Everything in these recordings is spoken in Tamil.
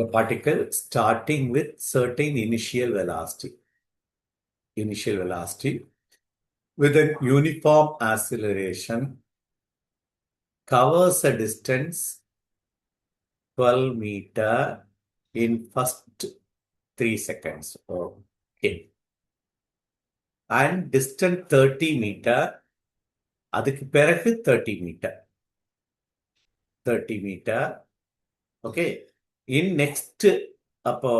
a particle starting with certain initial velocity with an uniform acceleration covers a distance 12 meter in first 3 seconds. Okay. And distance 30 meter, அதுக்கு பிறகு 30 meter. 30 meter. Okay. In next, அப்போ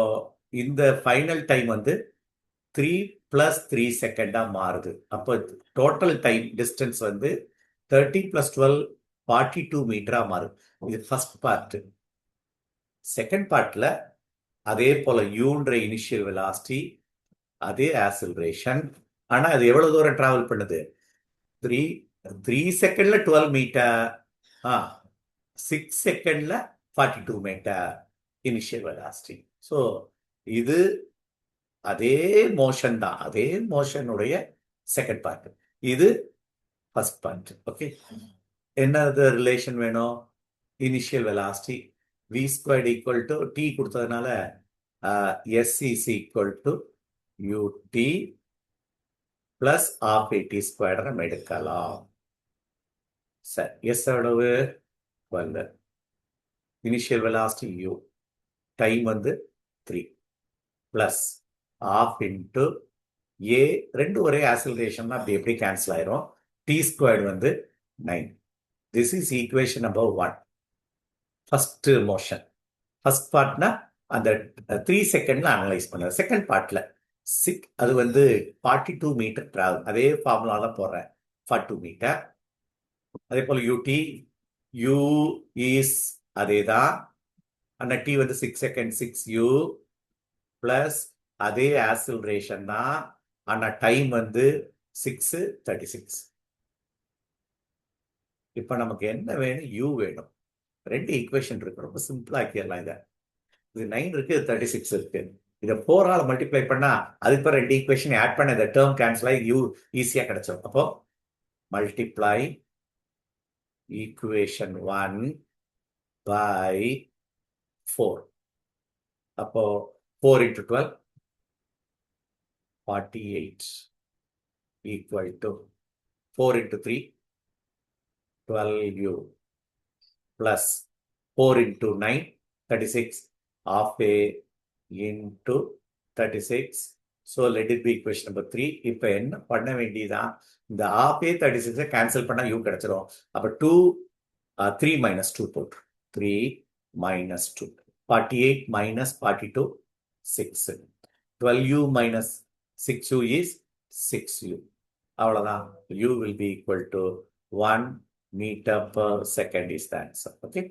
இந்த ஃபைனல் டைம் வந்து 3 + 3 செகண்டா மாறுது. அப்போ டோட்டல் டைம் டிஸ்டன்ஸ் வந்து 30 + 12 42 மீட்டரா மாறுது. இது ஃபர்ஸ்ட் பார்ட். செகண்ட் பார்ட்ல அதே போல யூன்ற இனிஷியல் வெலாசிட்டி, அதே ஆக்சிலரேஷன். ஆனா அது எவ்வளவு தூரம் டிராவல் பண்ணுது? 3 செகண்ட்ல 12 மீட்டர், 6 செகண்ட்ல 42 மீட்டர் இனிஷியல் வெலாசிட்டி. ஸோ இது அதே மோஷன் தான், அதே மோஷனுடைய செகண்ட் பார்ட். இது ஃபர்ஸ்ட் பார்ட். ஓகே, என்னது ரிலேஷன் வேணும்? இனிஷியல் வெலாசிட்டி v² = t கொடுத்ததுனால s = ut plus half at² நம்ம எடுக்கலாம். சரி, எஸ் எவ்வளவு? 12. இனிஷியல் வெலாசிட்டி u, டைம் வந்து 3 பிளஸ் half into a, ரெண்டு ஒரே ஆக்சிலரேஷன் அப்படி எப்படி கேன்சல் ஆயிரும். t² வந்து 9. This is equation number 1. First motion. First பார்ட்னா அந்த 3 செகண்ட்ல அனலைஸ் பண்ண. செகண்ட் பார்ட்ல அது வந்து 42 மீட்டர் டிராவல். அதே ஃபார்முலா தான் போடுறேன், 42 மீட்டர். அதே போல ut, u இஸ் அதே தான். அந்த t வந்து 6 செகண்ட், 6u பிளஸ் அதே ஆக்சிலரேஷன் தான். ஆனா டைம் வந்து 6:36. இப்ப நமக்கு என்ன வேணும்? u வேணும். ரெண்டு ஈக்குவேஷன் இருக்கு, ரொம்ப சிம்பிளா ஆக்கிடலாம். இது 9 இருக்கு, 36 இருக்கு. இதை 4 மல்டிப்ளை பண்ணா அதுக்கு பிறகு ரெண்டு ஈக்குவேஷன் ஆட் பண்ண இந்த டேர்ம் கேன்சல் ஆகி u ஈஸியா கிடைச்சிடும். அப்போ மல்டிப்ளை ஈக்குவேஷன் 1 by 4. அப்போ 4 × 12 48 equal to 4 × 3 12u plus 4 × 9 36 half a into 36. So let it be equation number 3. இப்ப என்ன பண்ண வேண்டியதான்? இந்த half a 36 கேன்சல் பண்ணா u கிடைச்சிடும். அப்ப 3 - 2 போட்டு 3 - 2 48 - 42 6. 12u minus 6u is 6u. அவ்வளவுதான். u will be equal to 1 meter per second is the answer. Okay.